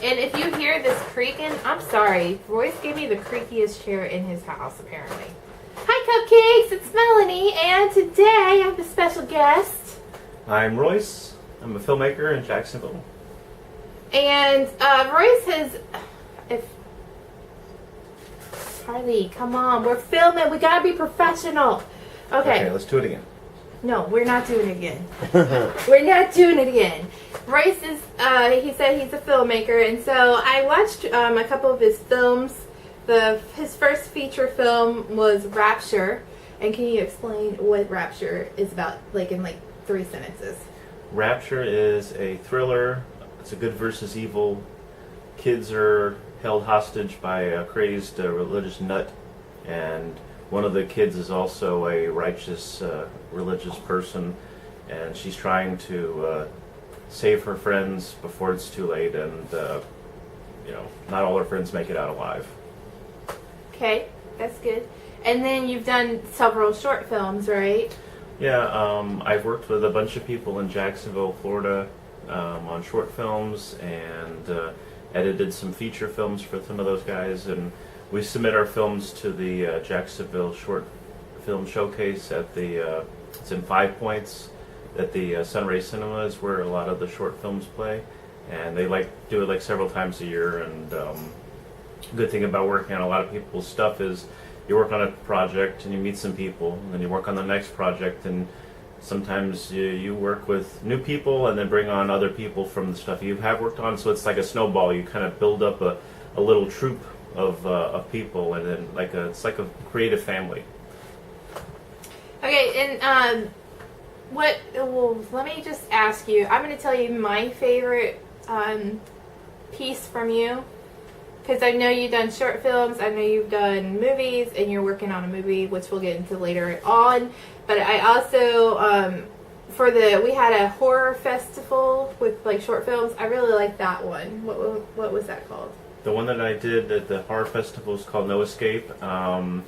And if you hear this creaking, I'm sorry. Royce gave me the creakiest chair in his house, apparently. Hi, Cupcakes. It's Melanie, and today I have a special guest. I'm Royce. I'm a filmmaker in Jacksonville. And Royce has... Harley, come on. We're filming. We gotta be professional. Okay, let's do it again. No, we're not doing it again. We're not doing it again. Royce is, he said he's a filmmaker, and so I watched a couple of his films. His first feature film was Rapture, and can you explain what Rapture is about, in 3 sentences? Rapture is a thriller. It's a good versus evil. Kids are held hostage by a crazed religious nut, and one of the kids is also a righteous religious person, and she's trying to save her friends before it's too late, and not all her friends make it out alive. Okay, that's good. And then you've done several short films, right? Yeah, I've worked with a bunch of people in Jacksonville, Florida, on short films, and edited some feature films for some of those guys, and we submit our films to the Jacksonville Short Film Showcase at the, it's in 5 Points, at the Sunray Cinema is where a lot of the short films play, and they do it several times a year. And good thing about working on a lot of people's stuff is you work on a project and you meet some people, and then you work on the next project, and sometimes you work with new people and then bring on other people from the stuff you have worked on, so it's like a snowball. You kind of build up a little troupe of people, and then it's like a creative family. Okay, and let me just ask you. I'm going to tell you my favorite piece from you, because I know you've done short films, I know you've done movies, and you're working on a movie, which we'll get into later on. But I also, we had a horror festival with short films. I really like that one. What was that called? The one that I did at the horror festival is called No Escape, and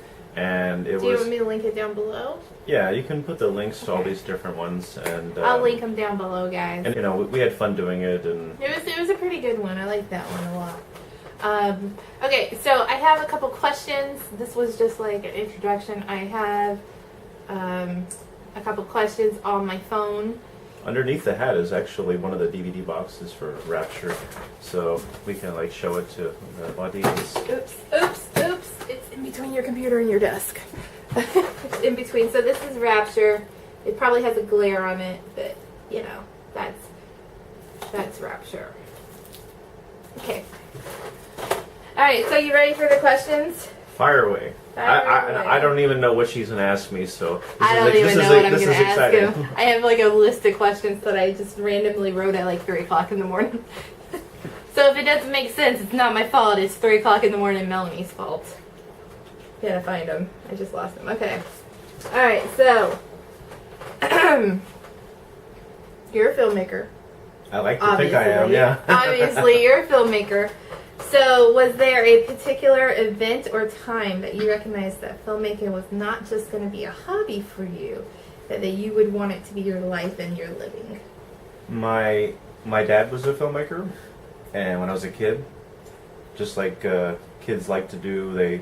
it was... Do you want me to link it down below? Yeah, you can put the links to all these different ones, and I'll link them down below, guys. And we had fun doing it, and it was a pretty good one. I like that one a lot. Okay, so I have a couple questions. This was just an introduction. I have a couple questions on my phone. underneath the hat is actually one of the DVD boxes for Rapture, so we can show it to the audience. Oops. It's in between your computer and your desk. It's in between. So this is Rapture. It probably has a glare on it, but that's Rapture. Okay. All right. So you ready for the questions? Fire away. I don't even know what she's going to ask me, so I don't even know what I'm going to ask you. I have a list of questions that I just randomly wrote at 3 o'clock in the morning. So if it doesn't make sense, it's not my fault. It's 3 o'clock in the morning, Melanie's fault. Gotta find them. I just lost them. Okay. Alright, so you're a filmmaker. I like to think I am, yeah. Obviously, you're a filmmaker. So, was there a particular event or time that you recognized that filmmaking was not just going to be a hobby for you, that you would want it to be your life and your living? My dad was a filmmaker, and when I was a kid, just like kids like to do, they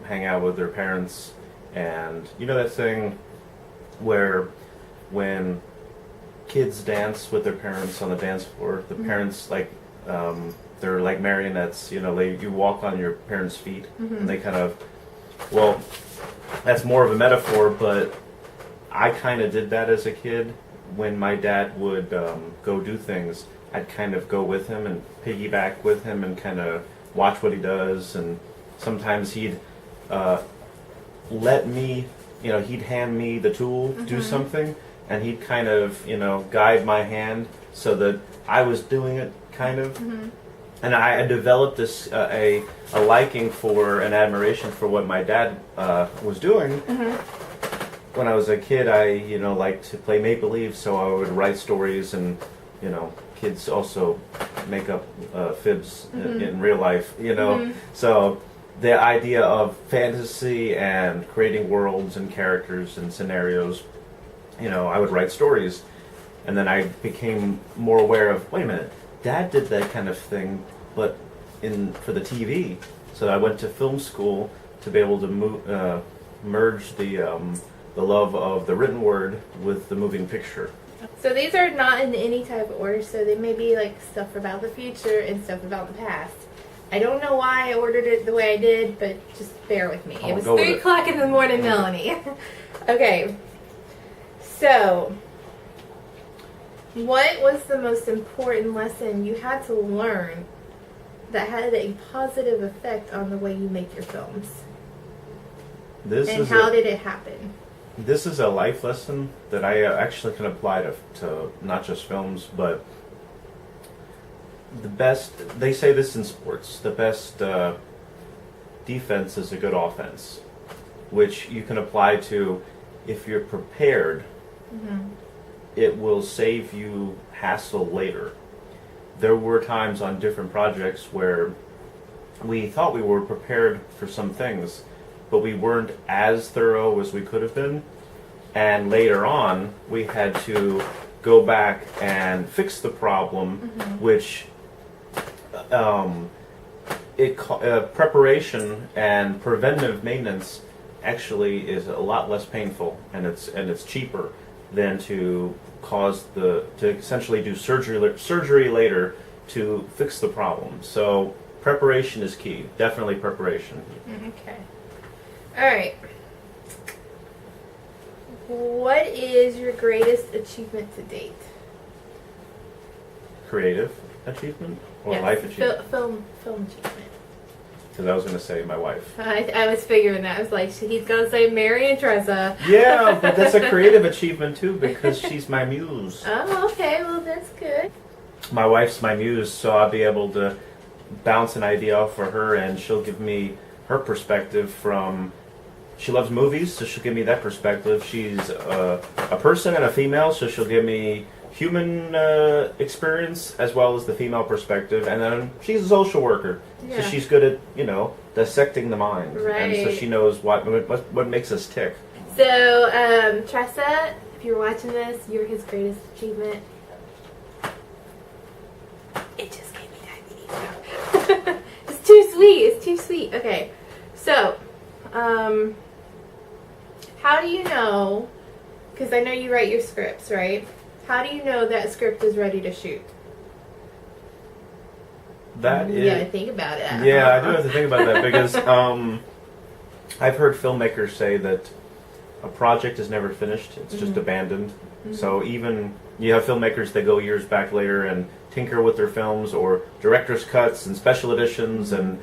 hang out with their parents, and you know that thing where when kids dance with their parents on the dance floor, the parents they're like marionettes, you walk on your parents' feet, and they kind of, that's more of a metaphor, but I kind of did that as a kid. When my dad would go do things, I'd kind of go with him and piggyback with him and kind of watch what he does, and sometimes he'd let me, he'd hand me the tool to do something, and he'd kind of, guide my hand so that I was doing it, kind of. And I developed this a liking for and admiration for what my dad was doing. When I was a kid, I liked to play make-believe, so I would write stories, and kids also make up fibs in real life, So the idea of fantasy and creating worlds and characters and scenarios, I would write stories, and then I became more aware of, wait a minute, Dad did that kind of thing but for the TV. So I went to film school to be able to merge the love of the written word with the moving picture. So these are not in any type of order, so they may be like stuff about the future and stuff about the past. I don't know why I ordered it the way I did, but just bear with me. It was 3 o'clock in the morning, Melanie. Okay. So, what was the most important lesson you had to learn that had a positive effect on the way you make your films? And how did it happen? This is a life lesson that I actually can apply to not just films, but the best, they say this in sports, the best defense is a good offense, which you can apply to if you're prepared, it will save you hassle later. There were times on different projects where we thought we were prepared for some things, but we weren't as thorough as we could have been. And later on, we had to go back and fix the problem, which preparation and preventive maintenance actually is a lot less painful, and it's cheaper than to essentially do surgery later to fix the problem. So preparation is key. Definitely preparation. Okay. All right. What is your greatest achievement to date? Creative achievement or yes, life achievement? Film achievement. Because I was going to say my wife. I was figuring that. I was like, he's going to say Mary and Tressa. Yeah, but that's a creative achievement too, because she's my muse. Oh, okay. Well, that's good. My wife's my muse, so I'll be able to bounce an idea off for her, and she'll give me her perspective from... She loves movies, so she'll give me that perspective. She's a person and a female, so she'll give me human experience as well as the female perspective. And then she's a social worker, so she's good at, dissecting the mind. Right. And so she knows what makes us tick. So, Tressa, if you're watching this, you're his greatest achievement. It just gave me diabetes. It's too sweet. It's too sweet. Okay. So, how do you know, because I know you write your scripts, right? How do you know that script is ready to shoot? You gotta think about it. Yeah, I do have to think about that because I've heard filmmakers say that a project is never finished, it's just abandoned. So even you have filmmakers that go years back later and tinker with their films, or director's cuts and special editions, and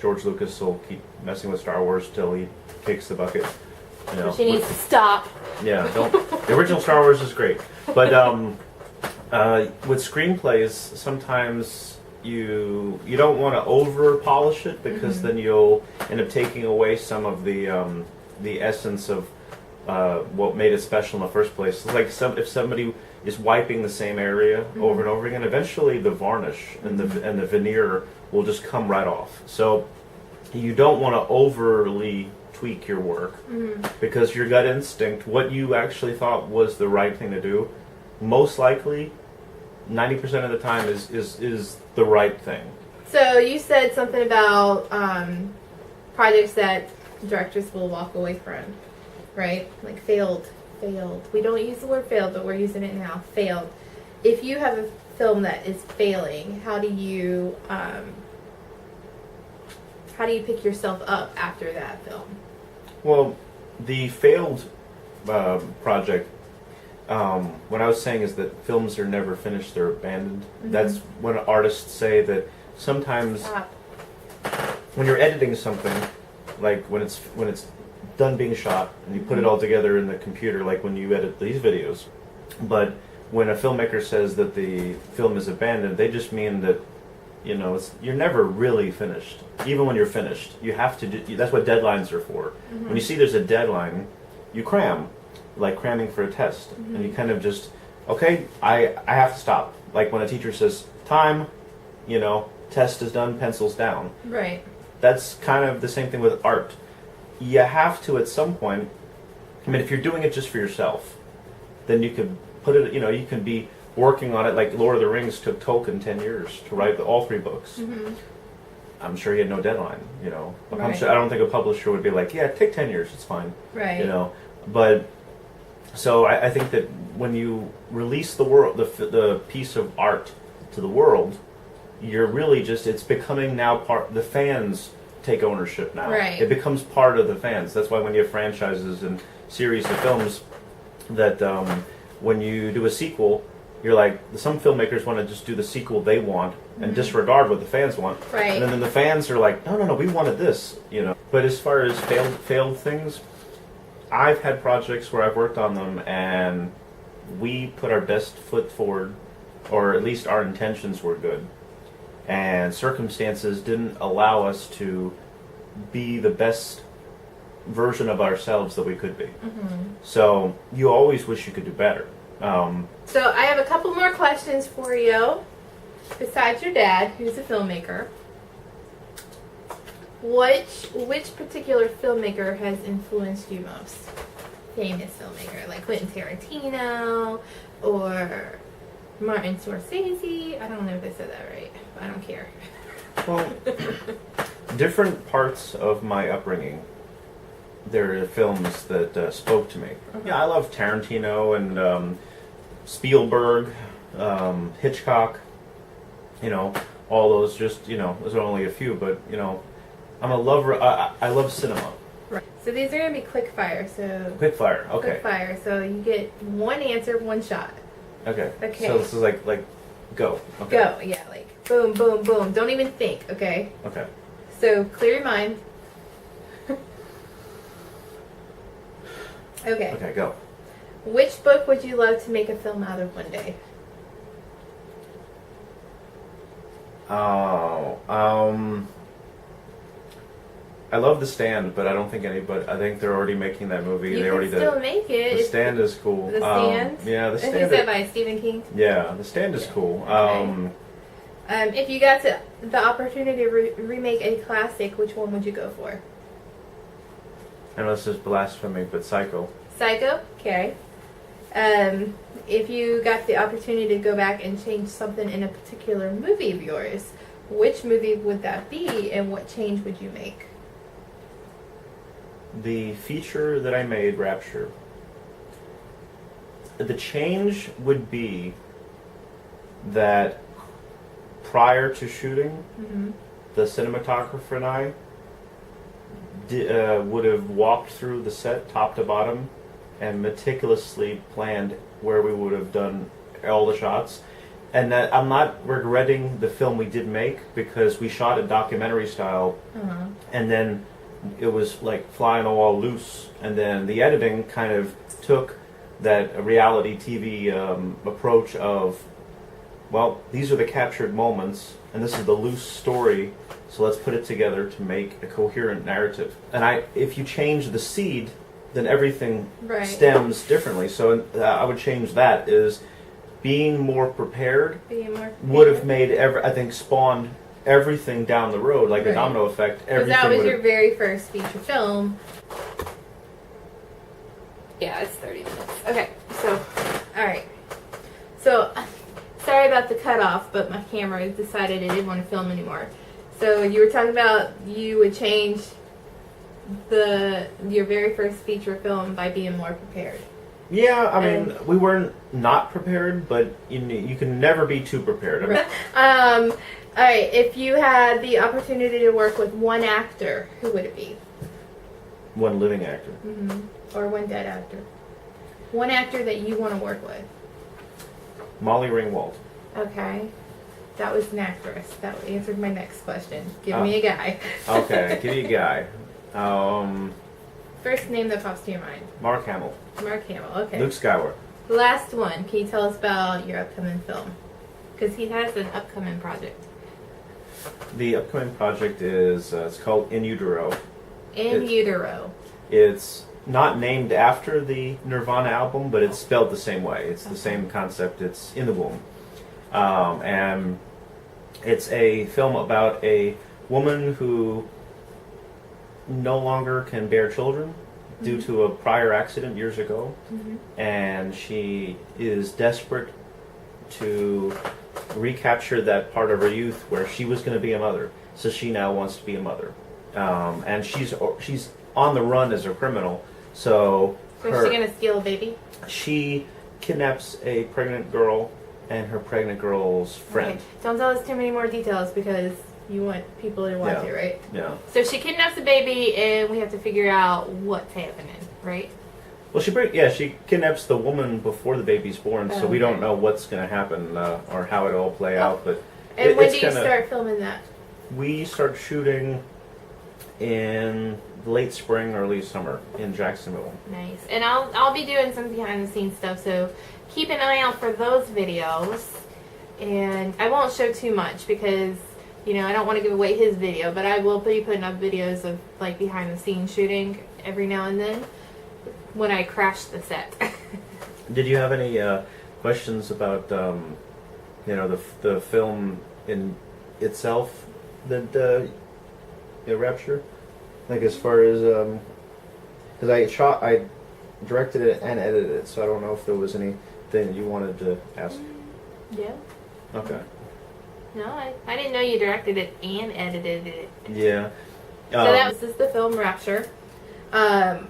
George Lucas will keep messing with Star Wars till he kicks the bucket. She needs to stop. Yeah, the original Star Wars is great, but with screenplays, sometimes you don't want to over polish it, because then you'll end up taking away some of the essence of what made it special in the first place. It's like if somebody is wiping the same area over and over again, eventually the varnish and the veneer will just come right off. So you don't want to overly tweak your work, because your gut instinct, what you actually thought was the right thing to do, most likely 90% of the time is the right thing. So you said something about projects that directors will walk away from, right? Like failed. We don't use the word failed, but we're using it now. Failed. If you have a film that is failing, how do you pick yourself up after that film? Well, the failed project, what I was saying is that films are never finished, they're abandoned. That's when artists say that sometimes when you're editing something, like when it's done being shot and you put it all together in the computer, like when you edit these videos, but when a filmmaker says that the film is abandoned, they just mean that you're never really finished. Even when you're finished, you have to do. That's what deadlines are for. When you see there's a deadline, you cram, like cramming for a test, and you kind of just, okay, I have to stop. Like when a teacher says time, test is done, pencils down. Right. That's kind of the same thing with art. You have to at some point. I mean, if you're doing it just for yourself, then you could put it. You can be working on it. Like Lord of the Rings took Tolkien 10 years to write all 3 books. Mm-hmm. I'm sure he had no deadline, you know. Right. I don't think a publisher would be like, yeah, take 10 years, it's fine. Right. You know, but so I think that when you release the piece of art to the world, you're really just, it's becoming now the fans take ownership now. Right. It becomes part of the fans. That's why when you have franchises and series of films, that when you do a sequel, you're like, some filmmakers want to just do the sequel they want and disregard what the fans want. Right. And then the fans are like, no, we wanted this, you know. But as far as failed things, I've had projects where I've worked on them and we put our best foot forward, or at least our intentions were good. And circumstances didn't allow us to be the best version of ourselves that we could be. Mm-hmm. So you always wish you could do better. So I have a couple more questions for you. Besides your dad, who's a filmmaker, which particular filmmaker has influenced you most? Famous filmmaker, like Quentin Tarantino or Martin Scorsese. I don't know if I said that right. But I don't care. Well, different parts of my upbringing, there are films that spoke to me. Yeah, I love Tarantino and Spielberg, Hitchcock, you know, all those, just, you know, those are only a few, but, you know, I'm a lover, I love cinema. Right. So these are going to be quick fire, so... Quick fire, okay. Quick fire, so you get one answer, one shot. Okay. Okay. So this is like go. Okay. Go, yeah, like, boom, boom, boom. Don't even think, okay? Okay. So, clear your mind. Okay. Okay, go. Which book would you love to make a film out of one day? Oh, I love The Stand, but I don't think I think they're already making that movie. You they already can still did. make it. The Stand is cool. The Stand? Yeah, The Stand. Is that by Stephen King? Yeah, The Stand is cool. Okay. If you got the opportunity to remake a classic, which one would you go for? I know this is blasphemy, but Psycho. Psycho? Okay. If you got the opportunity to go back and change something in a particular movie of yours, which movie would that be, and what change would you make? The feature that I made, Rapture, the change would be that prior to shooting, the cinematographer and I would have walked through the set top to bottom and meticulously planned where we would have done all the shots. And that I'm not regretting the film we did make, because we shot it documentary style, and then it was like fly on the wall loose, and then the editing kind of took that reality TV approach of, well, these are the captured moments, and this is the loose story, so let's put it together to make a coherent narrative. And if you change the seed, then everything stems differently. So I would change that, is being more prepared would have made I think spawned everything down the road, like a domino effect. Because that was your very first feature film. Yeah, it's 30 minutes. Okay, so, alright. So, sorry about the cutoff, but my camera decided it didn't want to film anymore. So, you were talking about you would change your very first feature film by being more prepared. Yeah, I mean, we weren't not prepared, but you can never be too prepared. I mean, alright, if you had the opportunity to work with one actor, who would it be? One living actor. Or one dead actor. One actor that you want to work with. Molly Ringwald. Okay. That was an actress. That answered my next question. Give me a guy. Okay, give me a guy. First name that pops to your mind. Mark Hamill. Mark Hamill, okay. Luke Skywalker. Last one. Can you tell us about your upcoming film? Because he has an upcoming project. The upcoming project is, it's called In Utero. In Utero. It's not named after the Nirvana album, but it's spelled the same way. It's the same concept. It's in the womb. And it's a film about a woman who no longer can bear children due to a prior accident years ago. And she is desperate to recapture that part of her youth where she was going to be a mother. So she now wants to be a mother, and she's on the run as a criminal. So is she gonna steal a baby? She kidnaps a pregnant girl and her pregnant girl's friend. Okay. Don't tell us too many more details because you want people to watch it, right? Yeah. So she kidnaps a baby, and we have to figure out what's happening, right? Well, she kidnaps the woman before the baby's born, so we don't know what's going to happen or how it'll all play out. But and when do you start filming that? We start shooting in late spring, early summer in Jacksonville. Nice. And I'll be doing some behind the scenes stuff, so keep an eye out for those videos. And I won't show too much because, you know, I don't want to give away his video, but I will be putting up videos of like behind the scenes shooting every now and then when I crash the set. Did you have any questions about you know, the film in itself that Rapture? Like as far as because I directed it and edited it, so I don't know if there was anything you wanted to ask. Yeah. Okay. No, I didn't know you directed it and edited it. Yeah. So this is the film Rapture. And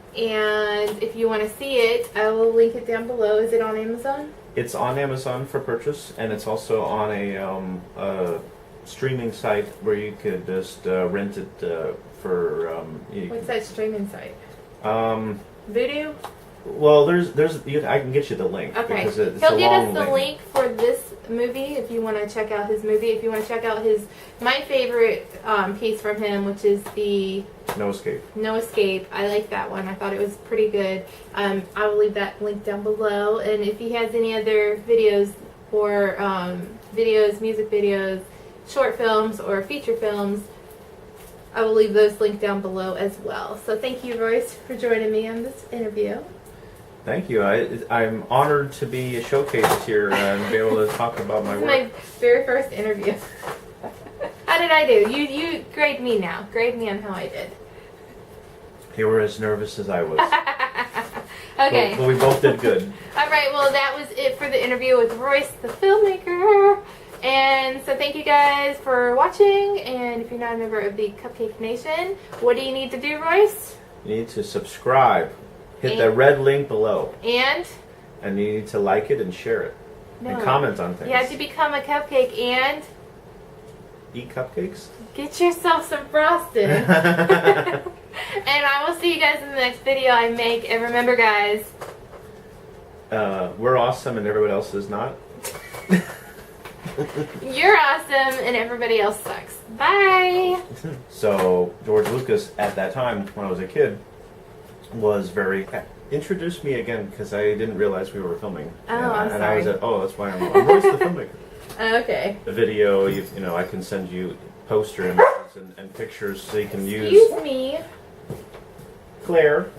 if you want to see it, I will link it down below. Is it on Amazon? It's on Amazon for purchase, and it's also on a streaming site where you could just rent it for. What's that streaming site? Voodoo? Well, I can get you the link. Okay. Because it's He'll a give long us the link for this movie if you want to check out his movie. If you want to check out my favorite piece from him, which is the No Escape. No Escape. I like that one. I thought it was pretty good. I will leave that link down below. And if he has any other videos or music videos, short films, or feature films, I will leave those linked down below as well. So thank you, Royce, for joining me on this interview. Thank you. I'm honored to be showcased here and be able to talk about my work. This is my very first interview. How did I do? You grade me now. Grade me on how I did. You were as nervous as I was. Okay. But we both did good. All right. Well, that was it for the interview with Royce, the filmmaker. And so thank you guys for watching. And if you're not a member of the Cupcake Nation, what do you need to do, Royce? You need to subscribe. Hit the red link below. And you need to like it and share it. No. And comment on things. You have to become a cupcake and eat cupcakes. Get yourself some frosting. And I will see you guys in the next video I make. And remember, guys, we're awesome and everybody else is not. You're awesome and everybody else sucks. Bye. So George Lucas at that time when I was a kid was introduced me again because I didn't realize we were filming. Oh, I'm sorry. I was that's why I'm Royce the filmmaker. Okay. The video, you know, I can send you poster images and pictures so you can use. Excuse me. Claire.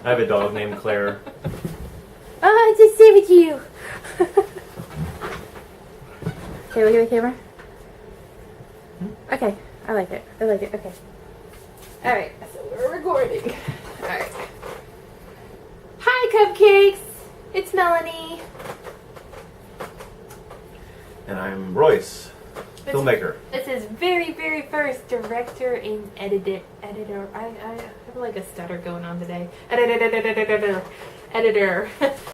I have a dog named Claire. Oh, it's a save it to you. Okay, look at the camera. Okay, I like it. I like it. Okay. All right, so we're recording. All right. Hi, Cupcakes. It's Melanie. And I'm Royce, filmmaker. This is very, very first director and editor. I have like a stutter going on today. Editor.